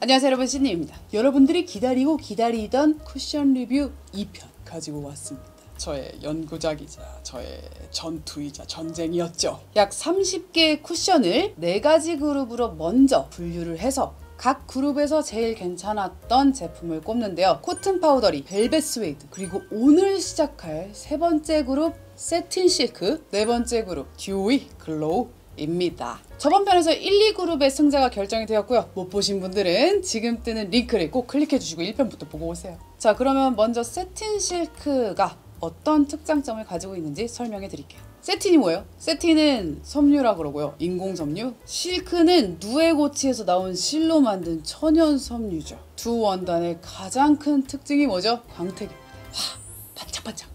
안녕하세요 여러분, 신님입니다. 여러분들이 기다리고 기다리던 쿠션 리뷰 2편 가지고 왔습니다. 저의 연구작이자 저의 전투이자 전쟁이었죠. 약 30개의 쿠션을 4가지 그룹으로 먼저 분류를 해서 각 그룹에서 제일 괜찮았던 제품을 꼽는데요. 코튼 파우더리, 벨벳 스웨이드, 그리고 오늘 시작할 3번째 그룹 세틴 실크, 4번째 그룹 듀이 글로우 입니다. 저번 편에서 1, 2그룹의 승자가 결정이 되었고요. 못 보신 분들은 지금 뜨는 링크를 꼭 클릭해 주시고 1편부터 보고 오세요. 자, 그러면 먼저 세틴 실크가 어떤 특장점을 가지고 있는지 설명해 드릴게요. 세틴이 뭐예요? 세틴은 섬유라 그러고요. 인공 섬유. 실크는 누에고치에서 나온 실로 만든 천연 섬유죠. 두 원단의 가장 큰 특징이 뭐죠? 광택입니다. 와, 반짝반짝.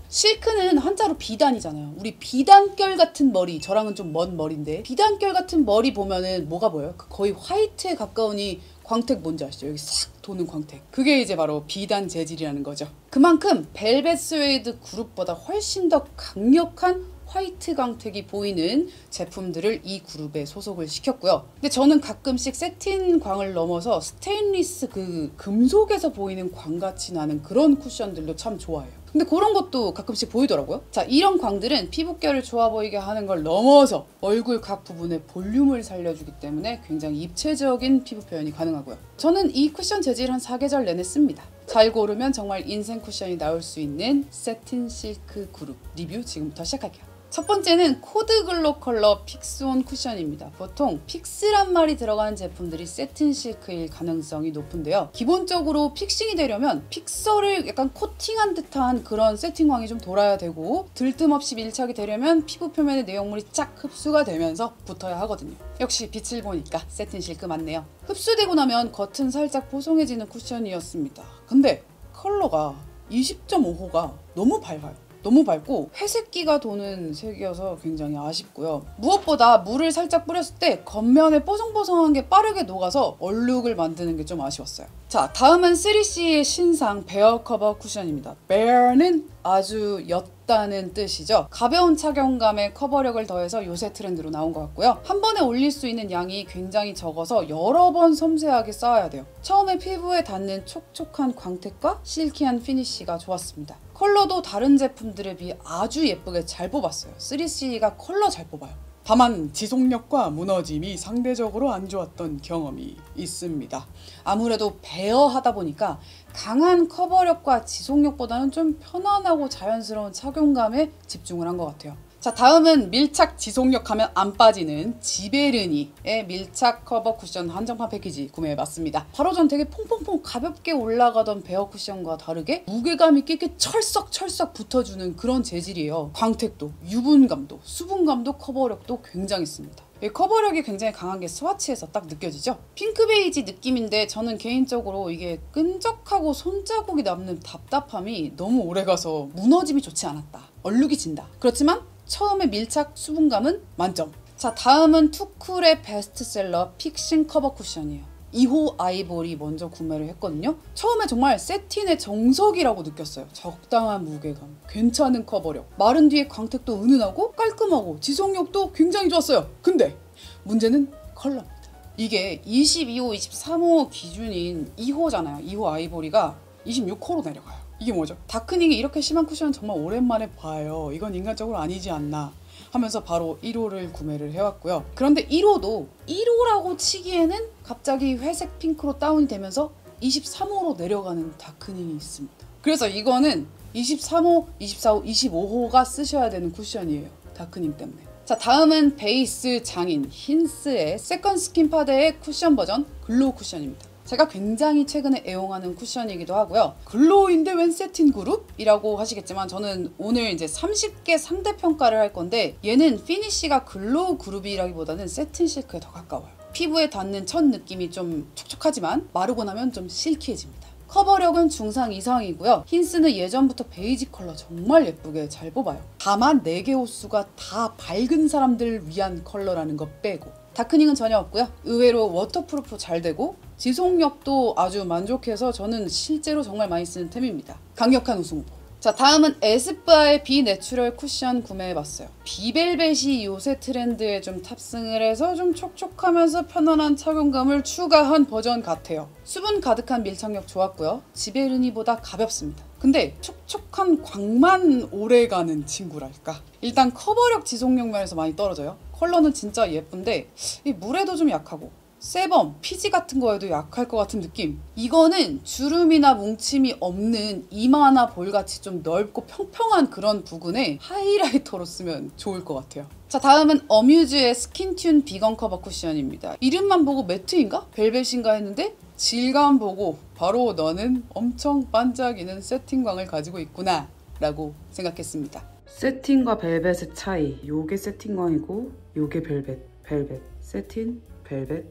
실크는 한자로 비단이잖아요. 우리 비단결 같은 머리, 저랑은 좀 먼 머리인데 비단결 같은 머리 보면은 뭐가 보여요? 거의 화이트에 가까우니 광택 뭔지 아시죠? 여기 싹 도는 광택. 그게 이제 바로 비단 재질이라는 거죠. 그만큼 벨벳 스웨이드 그룹보다 훨씬 더 강력한 화이트 광택이 보이는 제품들을 이 그룹에 소속을 시켰고요. 근데 저는 가끔씩 세틴 광을 넘어서 스테인리스 그 금속에서 보이는 광같이 나는 그런 쿠션들도 참 좋아해요. 근데 그런 것도 가끔씩 보이더라고요. 자, 이런 광들은 피부결을 좋아 보이게 하는 걸 넘어서 얼굴 각 부분의 볼륨을 살려주기 때문에 굉장히 입체적인 피부 표현이 가능하고요. 저는 이 쿠션 재질 한 4계절 내내 씁니다. 잘 고르면 정말 인생 쿠션이 나올 수 있는 세틴 실크 그룹 리뷰 지금부터 시작할게요. 첫 번째는 코드 글로 컬러 픽스온 쿠션입니다. 보통 픽스란 말이 들어가는 제품들이 세틴 실크일 가능성이 높은데요. 기본적으로 픽싱이 되려면 픽서를 약간 코팅한 듯한 그런 세팅광이 좀 돌아야 되고 들뜸없이 밀착이 되려면 피부 표면의 내용물이 쫙 흡수가 되면서 붙어야 하거든요. 역시 빛을 보니까 세틴 실크 맞네요. 흡수되고 나면 겉은 살짝 보송해지는 쿠션이었습니다. 근데 컬러가 20.5호가 너무 밝아요. 너무 밝고 회색기가 도는 색이어서 굉장히 아쉽고요. 무엇보다 물을 살짝 뿌렸을 때 겉면에 뽀송뽀송한 게 빠르게 녹아서 얼룩을 만드는 게 좀 아쉬웠어요. 자, 다음은 3CE의 신상 베어 커버 쿠션입니다. 베어는 아주 옅다는 뜻이죠. 가벼운 착용감에 커버력을 더해서 요새 트렌드로 나온 것 같고요. 한 번에 올릴 수 있는 양이 굉장히 적어서 여러 번 섬세하게 쌓아야 돼요. 처음에 피부에 닿는 촉촉한 광택과 실키한 피니쉬가 좋았습니다. 컬러도 다른 제품들에 비해 아주 예쁘게 잘 뽑았어요. 3CE가 컬러 잘 뽑아요. 다만 지속력과 무너짐이 상대적으로 안 좋았던 경험이 있습니다. 아무래도 베어하다 보니까 강한 커버력과 지속력보다는 좀 편안하고 자연스러운 착용감에 집중을 한 것 같아요. 자, 다음은 밀착 지속력 하면 안 빠지는 지베르니의 밀착 커버 쿠션 한정판 패키지 구매해봤습니다. 바로 전 되게 퐁퐁퐁 가볍게 올라가던 베어 쿠션과 다르게 무게감 있게 이렇게 철썩철썩 붙어주는 그런 재질이에요. 광택도, 유분감도, 수분감도, 커버력도 굉장했습니다. 커버력이 굉장히 강한 게 스와치에서 딱 느껴지죠? 핑크 베이지 느낌인데 저는 개인적으로 이게 끈적하고 손자국이 남는 답답함이 너무 오래가서 무너짐이 좋지 않았다. 얼룩이 진다. 그렇지만 처음에 밀착 수분감은 만점. 자, 다음은 투쿨의 베스트셀러 픽싱 커버 쿠션이에요. 2호 아이보리 먼저 구매를 했거든요. 처음에 정말 세틴의 정석이라고 느꼈어요. 적당한 무게감, 괜찮은 커버력, 마른 뒤에 광택도 은은하고 깔끔하고 지속력도 굉장히 좋았어요. 근데 문제는 컬러입니다. 이게 22호, 23호 기준인 2호잖아요. 2호 아이보리가 26호로 내려가요. 이게 뭐죠? 다크닝이 이렇게 심한 쿠션은 정말 오랜만에 봐요. 이건 인간적으로 아니지 않나 하면서 바로 1호를 구매를 해왔고요. 그런데 1호도 1호라고 치기에는 갑자기 회색 핑크로 다운이 되면서 23호로 내려가는 다크닝이 있습니다. 그래서 이거는 23호, 24호, 25호가 쓰셔야 되는 쿠션이에요. 다크닝 때문에. 자, 다음은 베이스 장인 힌스의 세컨 스킨 파데의 쿠션 버전 글로우 쿠션입니다. 제가 굉장히 최근에 애용하는 쿠션이기도 하고요. 글로우인데 웬 세틴 그룹이라고 하시겠지만 저는 오늘 이제 30개 상대평가를 할 건데 얘는 피니쉬가 글로우 그룹이라기보다는 세틴 실크에 더 가까워요. 피부에 닿는 첫 느낌이 좀 촉촉하지만 마르고 나면 좀 실키해집니다. 커버력은 중상 이상이고요. 힌스는 예전부터 베이지 컬러 정말 예쁘게 잘 뽑아요. 다만 4개 호수가 다 밝은 사람들을 위한 컬러라는 거 빼고 다크닝은 전혀 없고요. 의외로 워터프루프 잘 되고 지속력도 아주 만족해서 저는 실제로 정말 많이 쓰는 템입니다. 강력한 우승 후보. 자, 다음은 에스쁘아의 비내추럴 쿠션 구매해봤어요. 비벨벳이 요새 트렌드에 좀 탑승을 해서 좀 촉촉하면서 편안한 착용감을 추가한 버전 같아요. 수분 가득한 밀착력 좋았고요. 지베르니보다 가볍습니다. 근데 촉촉한 광만 오래가는 친구랄까. 일단 커버력 지속력 면에서 많이 떨어져요. 컬러는 진짜 예쁜데 이 물에도 좀 약하고 세범, 피지 같은 거에도 약할 것 같은 느낌. 이거는 주름이나 뭉침이 없는 이마나 볼같이 좀 넓고 평평한 그런 부분에 하이라이터로 쓰면 좋을 것 같아요. 자, 다음은 어뮤즈의 스킨튠 비건 커버 쿠션입니다. 이름만 보고 매트인가? 벨벳인가 했는데 질감 보고 바로 너는 엄청 반짝이는 세팅광을 가지고 있구나 라고 생각했습니다. 세팅과 벨벳의 차이. 요게 세팅광이고 요게 벨벳, 세팅, 벨벳.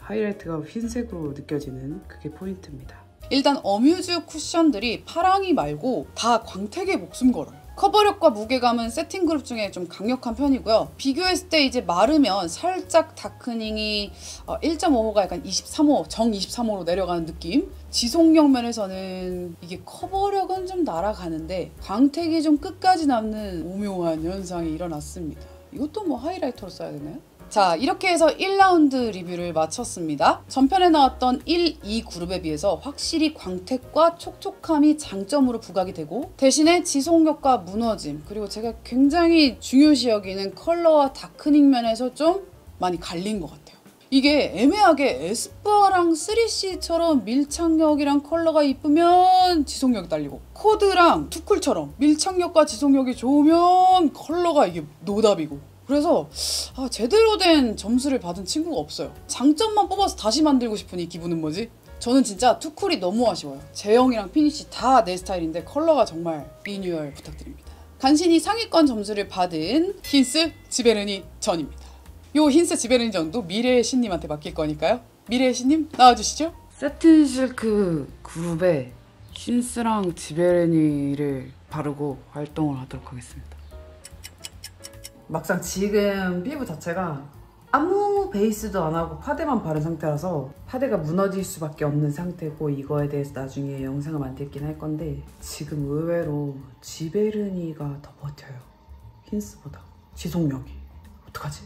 하이라이트가 흰색으로 느껴지는 그게 포인트입니다. 일단 어뮤즈 쿠션들이 파랑이 말고 다 광택에 목숨 걸어요. 커버력과 무게감은 세팅 그룹 중에 좀 강력한 편이고요. 비교했을 때 이제 마르면 살짝 다크닝이 1.5호가 약간 23호, 정 23호로 내려가는 느낌. 지속력 면에서는 이게 커버력은 좀 날아가는데 광택이 좀 끝까지 남는 오묘한 현상이 일어났습니다. 이것도 뭐 하이라이터로 써야 되나요? 자, 이렇게 해서 1라운드 리뷰를 마쳤습니다. 전편에 나왔던 1, 2 그룹에 비해서 확실히 광택과 촉촉함이 장점으로 부각이 되고 대신에 지속력과 무너짐 그리고 제가 굉장히 중요시 여기는 컬러와 다크닝 면에서 좀 많이 갈린 것 같아요. 이게 애매하게 에스쁘아랑 3CE처럼 밀착력이랑 컬러가 이쁘면 지속력이 딸리고 코드랑 투쿨처럼 밀착력과 지속력이 좋으면 컬러가 이게 노답이고 그래서 제대로 된 점수를 받은 친구가 없어요. 장점만 뽑아서 다시 만들고 싶은 이 기분은 뭐지? 저는 진짜 투쿨이 너무 아쉬워요. 제형이랑 피니쉬 다 내 스타일인데 컬러가 정말 리뉴얼 부탁드립니다. 간신히 상위권 점수를 받은 힌스 지베르니 전입니다. 요 힌스 지베르니 전도 미래의 신님한테 맡길 거니까요. 미래의 신님 나와주시죠. 세틴 실크 그룹에 힌스랑 지베르니를 바르고 활동을 하도록 하겠습니다. 막상 지금 피부 자체가 아무 베이스도 안 하고 파데만 바른 상태라서 파데가 무너질 수밖에 없는 상태고 이거에 대해서 나중에 영상을 만들긴 할 건데 지금 의외로 지베르니가 더 버텨요. 힌스보다. 지속력이. 어떡하지?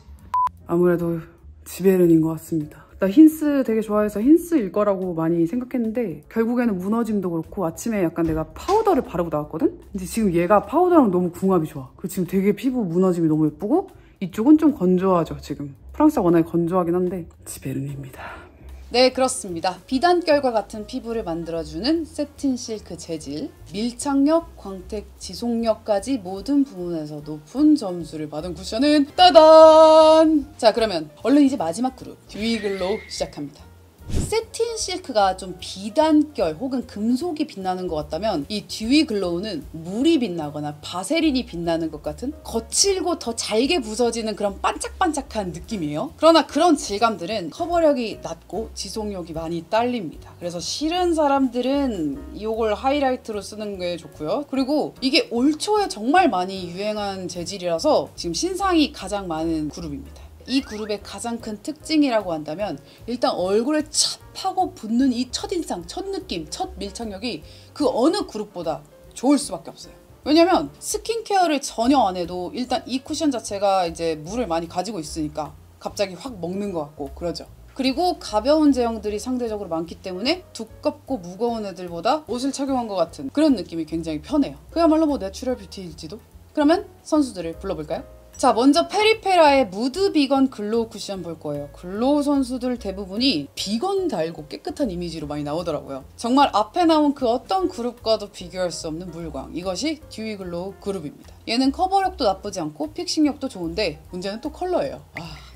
아무래도 지베르니인 것 같습니다. 나 힌스 되게 좋아해서 힌스일 거라고 많이 생각했는데 결국에는 무너짐도 그렇고 아침에 약간 내가 파우더를 바르고 나왔거든? 근데 지금 얘가 파우더랑 너무 궁합이 좋아. 그리고 지금 되게 피부 무너짐이 너무 예쁘고 이쪽은 좀 건조하죠 지금. 프랑스가 워낙에 건조하긴 한데 지베르니입니다. 네, 그렇습니다. 비단결과 같은 피부를 만들어주는 세틴 실크 재질, 밀착력, 광택, 지속력까지 모든 부분에서 높은 점수를 받은 쿠션은 따단! 자, 그러면 얼른 이제 마지막 그룹 듀이글로우 시작합니다. 세틴 실크가 좀 비단결 혹은 금속이 빛나는 것 같다면 이 듀이 글로우는 물이 빛나거나 바세린이 빛나는 것 같은 거칠고 더 잘게 부서지는 그런 반짝반짝한 느낌이에요. 그러나 그런 질감들은 커버력이 낮고 지속력이 많이 딸립니다. 그래서 싫은 사람들은 이걸 하이라이트로 쓰는 게 좋고요. 그리고 이게 올 초에 정말 많이 유행한 재질이라서 지금 신상이 가장 많은 그룹입니다. 이 그룹의 가장 큰 특징이라고 한다면 일단 얼굴에 찹 하고 붙는 이 첫인상, 첫 느낌, 첫 밀착력이 그 어느 그룹보다 좋을 수밖에 없어요. 왜냐면 스킨케어를 전혀 안 해도 일단 이 쿠션 자체가 이제 물을 많이 가지고 있으니까 갑자기 확 먹는 것 같고 그러죠. 그리고 가벼운 제형들이 상대적으로 많기 때문에 두껍고 무거운 애들보다 옷을 착용한 것 같은 그런 느낌이 굉장히 편해요. 그야말로 뭐 내추럴 뷰티일지도? 그러면 선수들을 불러볼까요? 자, 먼저 페리페라의 무드 비건 글로우 쿠션 볼 거예요. 글로우 선수들 대부분이 비건 달고 깨끗한 이미지로 많이 나오더라고요. 정말 앞에 나온 그 어떤 그룹과도 비교할 수 없는 물광. 이것이 듀이 글로우 그룹입니다. 얘는 커버력도 나쁘지 않고 픽싱력도 좋은데 문제는 또 컬러예요.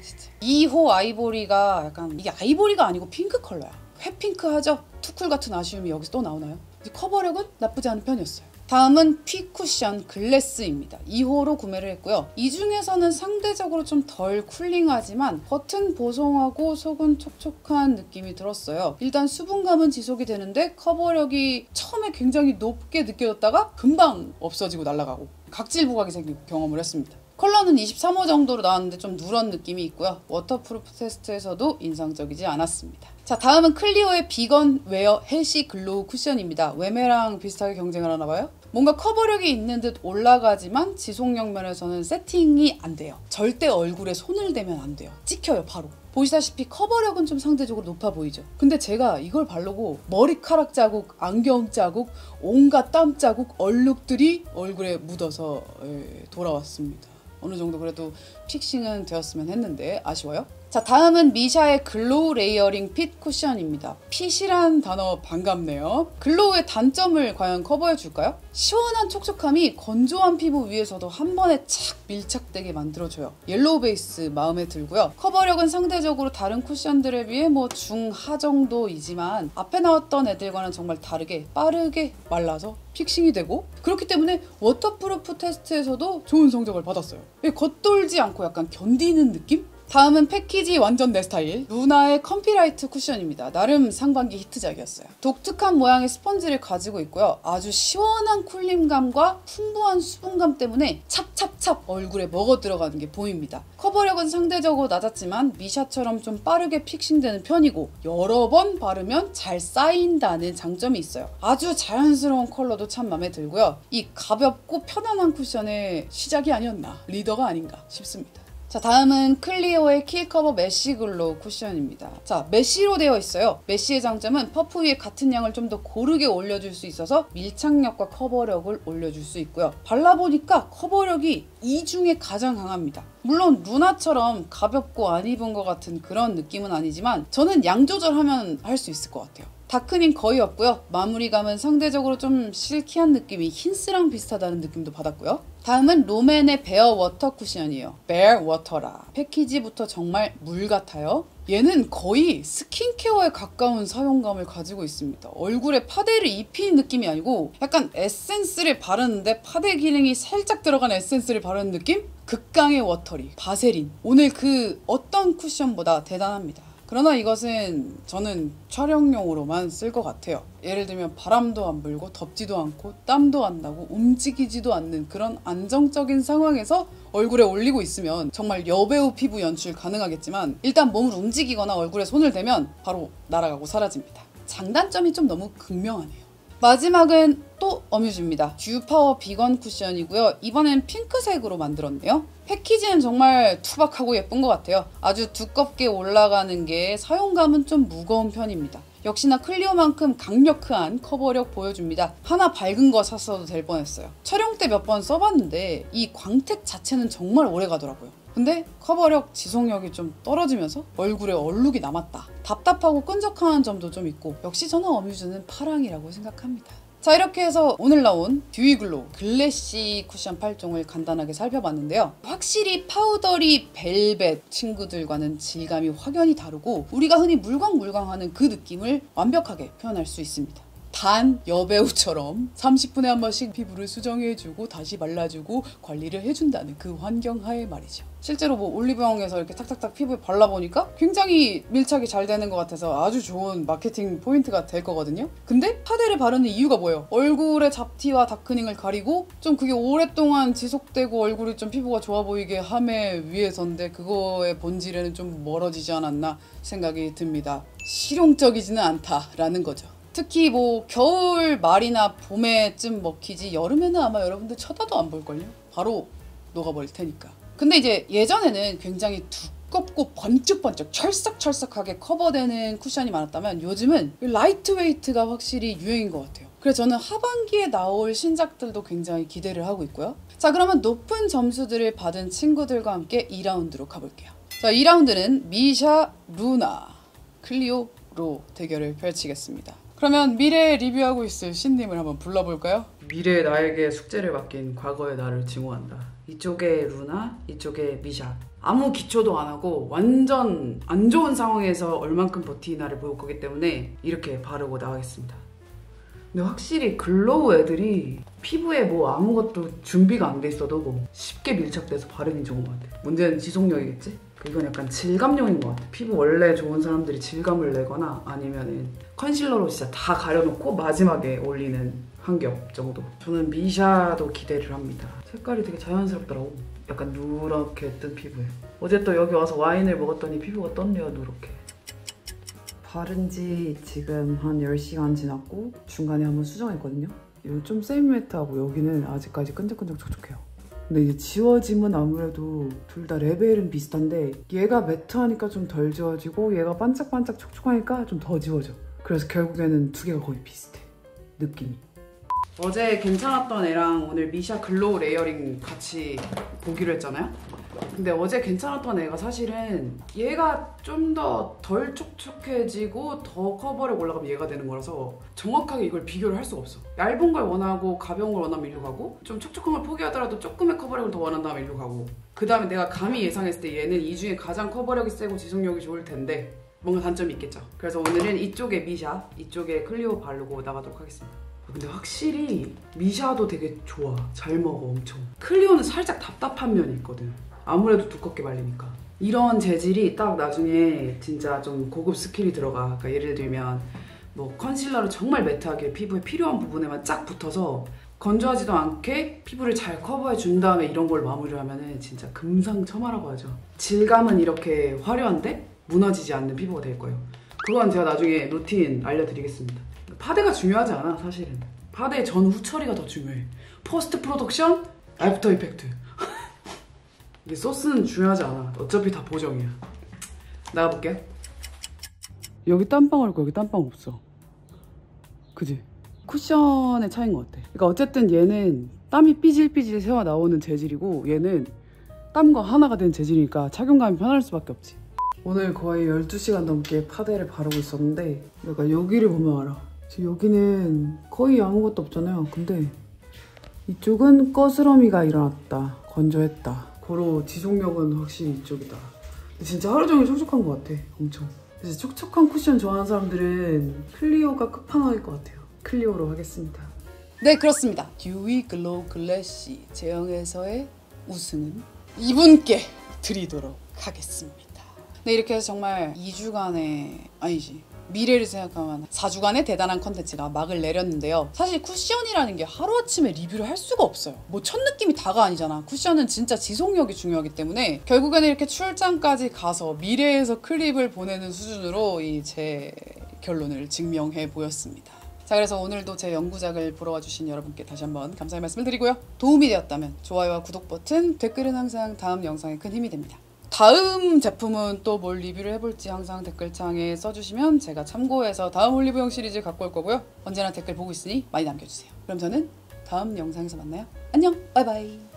진짜. 2호 아이보리가 약간 이게 아이보리가 아니고 핑크 컬러야. 회핑크하죠? 투쿨 같은 아쉬움이 여기서 또 나오나요? 커버력은 나쁘지 않은 편이었어요. 다음은 퀴쿠션 글래스입니다. 2호로 구매를 했고요. 이 중에서는 상대적으로 좀 덜 쿨링하지만 겉은 보송하고 속은 촉촉한 느낌이 들었어요. 일단 수분감은 지속이 되는데 커버력이 처음에 굉장히 높게 느껴졌다가 금방 없어지고 날아가고 각질 부각이 생기고 경험을 했습니다. 컬러는 23호 정도로 나왔는데 좀 누런 느낌이 있고요. 워터프루프 테스트에서도 인상적이지 않았습니다. 자, 다음은 클리오의 비건 웨어 헬시 글로우 쿠션입니다. 웨메랑 비슷하게 경쟁을 하나 봐요. 뭔가 커버력이 있는 듯 올라가지만 지속력 면에서는 세팅이 안 돼요. 절대 얼굴에 손을 대면 안 돼요. 찍혀요, 바로. 보시다시피 커버력은 좀 상대적으로 높아 보이죠. 근데 제가 이걸 바르고 머리카락 자국, 안경 자국, 온갖 땀 자국, 얼룩들이 얼굴에 묻어서 돌아왔습니다. 어느 정도 그래도 픽싱은 되었으면 했는데 아쉬워요. 자, 다음은 미샤의 글로우 레이어링 핏 쿠션입니다. 핏이란 단어 반갑네요. 글로우의 단점을 과연 커버해 줄까요? 시원한 촉촉함이 건조한 피부 위에서도 한 번에 착 밀착되게 만들어줘요. 옐로우 베이스 마음에 들고요. 커버력은 상대적으로 다른 쿠션들에 비해 뭐 중하 정도이지만 앞에 나왔던 애들과는 정말 다르게 빠르게 말라서 픽싱이 되고, 그렇기 때문에 워터프루프 테스트에서도 좋은 성적을 받았어요. 겉돌지 않고 약간 견디는 느낌? 다음은 패키지 완전 내 스타일, 루나의 컴피라이트 쿠션입니다. 나름 상반기 히트작이었어요. 독특한 모양의 스펀지를 가지고 있고요. 아주 시원한 쿨림감과 풍부한 수분감 때문에 찹찹찹 얼굴에 먹어 들어가는 게 보입니다. 커버력은 상대적으로 낮았지만 미샤처럼 좀 빠르게 픽싱되는 편이고 여러 번 바르면 잘 쌓인다는 장점이 있어요. 아주 자연스러운 컬러도 참 마음에 들고요. 이 가볍고 편안한 쿠션의 시작이 아니었나, 리더가 아닌가 싶습니다. 자, 다음은 클리오의 킬커버 메쉬 글로우 쿠션입니다. 자, 메쉬로 되어 있어요. 메쉬의 장점은 퍼프 위에 같은 양을 좀 더 고르게 올려줄 수 있어서 밀착력과 커버력을 올려줄 수 있고요. 발라보니까 커버력이 이 중에 가장 강합니다. 물론 루나처럼 가볍고 안 입은 것 같은 그런 느낌은 아니지만 저는 양 조절하면 할 수 있을 것 같아요. 다크닝 거의 없고요. 마무리감은 상대적으로 좀 실키한 느낌이 힌스랑 비슷하다는 느낌도 받았고요. 다음은 롬앤의 베어 워터 쿠션이에요. 베어 워터라. 패키지부터 정말 물 같아요. 얘는 거의 스킨케어에 가까운 사용감을 가지고 있습니다. 얼굴에 파데를 입히는 느낌이 아니고 약간 에센스를 바르는데 파데 기능이 살짝 들어간 에센스를 바르는 느낌? 극강의 워터리, 바세린. 오늘 그 어떤 쿠션보다 대단합니다. 그러나 이것은 저는 촬영용으로만 쓸 것 같아요. 예를 들면 바람도 안 불고 덥지도 않고 땀도 안 나고 움직이지도 않는 그런 안정적인 상황에서 얼굴에 올리고 있으면 정말 여배우 피부 연출 가능하겠지만, 일단 몸을 움직이거나 얼굴에 손을 대면 바로 날아가고 사라집니다. 장단점이 좀 너무 극명하네요. 마지막은 또 어뮤즈입니다. 듀파워 비건 쿠션이고요. 이번엔 핑크색으로 만들었네요. 패키지는 정말 투박하고 예쁜 것 같아요. 아주 두껍게 올라가는 게 사용감은 좀 무거운 편입니다. 역시나 클리오만큼 강력한 커버력 보여줍니다. 하나 밝은 거 샀어도 될 뻔했어요. 촬영 때 몇 번 써봤는데 이 광택 자체는 정말 오래 가더라고요. 근데 커버력, 지속력이 좀 떨어지면서 얼굴에 얼룩이 남았다. 답답하고 끈적한 점도 좀 있고, 역시 저는 어뮤즈는 파랑이라고 생각합니다. 자, 이렇게 해서 오늘 나온 듀이글로우 글래시 쿠션 8종을 간단하게 살펴봤는데요. 확실히 파우더리 벨벳 친구들과는 질감이 확연히 다르고 우리가 흔히 물광물광하는 그 느낌을 완벽하게 표현할 수 있습니다. 단 여배우처럼 30분에 한 번씩 피부를 수정해주고 다시 말라주고 관리를 해준다는 그 환경하에 말이죠. 실제로 뭐 올리브영에서 이렇게 탁탁탁 피부에 발라보니까 굉장히 밀착이 잘 되는 것 같아서 아주 좋은 마케팅 포인트가 될 거거든요. 근데 파데를 바르는 이유가 뭐예요? 얼굴의 잡티와 다크닝을 가리고 좀 그게 오랫동안 지속되고 얼굴이 좀 피부가 좋아 보이게 함에 위해서인데, 그거의 본질에는 좀 멀어지지 않았나 생각이 듭니다. 실용적이지는 않다라는 거죠. 특히 뭐 겨울 말이나 봄에쯤 먹히지 여름에는 아마 여러분들 쳐다도 안 볼걸요? 바로 녹아버릴 테니까. 근데 이제 예전에는 굉장히 두껍고 번쩍번쩍 철썩철썩하게 커버되는 쿠션이 많았다면 요즘은 라이트웨이트가 확실히 유행인 것 같아요. 그래서 저는 하반기에 나올 신작들도 굉장히 기대를 하고 있고요. 자, 그러면 높은 점수들을 받은 친구들과 함께 2라운드로 가볼게요. 자, 2라운드는 미샤, 루나, 클리오로 대결을 펼치겠습니다. 그러면 미래에 리뷰하고 있을 신님을 한번 불러볼까요? 미래의 나에게 숙제를 맡긴 과거의 나를 증오한다. 이쪽에 루나, 이쪽에 미샤. 아무 기초도 안 하고 완전 안 좋은 상황에서 얼만큼 버티나를 볼 거기 때문에 이렇게 바르고 나가겠습니다. 근데 확실히 글로우 애들이 피부에 뭐 아무것도 준비가 안 돼 있어도 뭐 쉽게 밀착돼서 바르니 좋은 것 같아. 문제는 지속력이겠지? 이건 약간 질감용인 것 같아. 피부 원래 좋은 사람들이 질감을 내거나 아니면은 컨실러로 진짜 다 가려놓고 마지막에 올리는 한 겹 정도. 저는 미샤도 기대를 합니다. 색깔이 되게 자연스럽더라고. 약간 누렇게 뜬 피부에. 어제 또 여기 와서 와인을 먹었더니 피부가 떴네요, 누렇게. 바른 지 지금 한 10시간 지났고 중간에 한번 수정했거든요. 여기 좀 세미매트하고 여기는 아직까지 끈적끈적 촉촉해요. 근데 이제 지워짐은 아무래도 둘 다 레벨은 비슷한데 얘가 매트하니까 좀 덜 지워지고 얘가 반짝반짝 촉촉하니까 좀 더 지워져. 그래서 결국에는 두 개가 거의 비슷해, 느낌이. 어제 괜찮았던 애랑 오늘 미샤 글로우 레이어링 같이 보기로 했잖아요? 근데 어제 괜찮았던 애가 사실은 얘가 좀 더 덜 촉촉해지고 더 커버력 올라가면 얘가 되는 거라서 정확하게 이걸 비교를 할 수가 없어. 얇은 걸 원하고 가벼운 걸 원하면 일로 가고 좀 촉촉한 걸 포기하더라도 조금의 커버력을 더 원한다면 일로 가고 그 다음에 내가 감히 예상했을 때 얘는 이 중에 가장 커버력이 세고 지속력이 좋을 텐데 뭔가 단점이 있겠죠. 그래서 오늘은 이쪽에 미샤, 이쪽에 클리오 바르고 나가도록 하겠습니다. 근데 확실히 미샤도 되게 좋아. 잘 먹어 엄청. 클리오는 살짝 답답한 면이 있거든. 아무래도 두껍게 말리니까. 이런 재질이 딱 나중에 진짜 좀 고급 스킬이 들어가. 그러니까 예를 들면 뭐 컨실러로 정말 매트하게 피부에 필요한 부분에만 쫙 붙어서 건조하지도 않게 피부를 잘 커버해 준 다음에 이런 걸 마무리를 하면은 진짜 금상첨화라고 하죠. 질감은 이렇게 화려한데 무너지지 않는 피부가 될 거예요. 그건 제가 나중에 루틴 알려드리겠습니다. 파데가 중요하지 않아 사실은. 파데의 전후 처리가 더 중요해. 포스트 프로덕션, 애프터 이펙트. 이게 소스는 중요하지 않아. 어차피 다 보정이야. 나가볼게요. 여기 땀방울 있고 여기 땀방 없어. 그지? 쿠션의 차이인 것 같아. 그러니까 어쨌든 얘는 땀이 삐질삐질 새어 나오는 재질이고 얘는 땀과 하나가 된 재질이니까 착용감이 편할 수밖에 없지. 오늘 거의 12시간 넘게 파데를 바르고 있었는데 그러니까 여기를 보면 알아. 지금 여기는 거의 아무것도 없잖아요. 근데 이쪽은 거스러미가 일어났다. 건조했다. 고로 지속력은 확실히 이쪽이다. 진짜 하루 종일 촉촉한 것 같아. 엄청. 그래서 촉촉한 쿠션 좋아하는 사람들은 클리오가 끝판왕일 것 같아요. 클리오로 하겠습니다. 네, 그렇습니다. 듀이 글로우 글래시 제형에서의 우승은 이분께 드리도록 하겠습니다. 네, 이렇게 해서 정말 2주간의 아니지 미래를 생각하면 4주간의 대단한 컨텐츠가 막을 내렸는데요. 사실 쿠션이라는 게 하루아침에 리뷰를 할 수가 없어요. 뭐 첫 느낌이 다가 아니잖아. 쿠션은 진짜 지속력이 중요하기 때문에 결국에는 이렇게 출장까지 가서 미래에서 클립을 보내는 수준으로 이 제 결론을 증명해 보였습니다. 자, 그래서 오늘도 제 연구작을 보러 와주신 여러분께 다시 한번 감사의 말씀을 드리고요. 도움이 되었다면 좋아요와 구독 버튼, 댓글은 항상 다음 영상에 큰 힘이 됩니다. 다음 제품은 또 뭘 리뷰를 해볼지 항상 댓글창에 써주시면 제가 참고해서 다음 올리브영 시리즈 갖고 올 거고요. 언제나 댓글 보고 있으니 많이 남겨주세요. 그럼 저는 다음 영상에서 만나요. 안녕, 바이바이.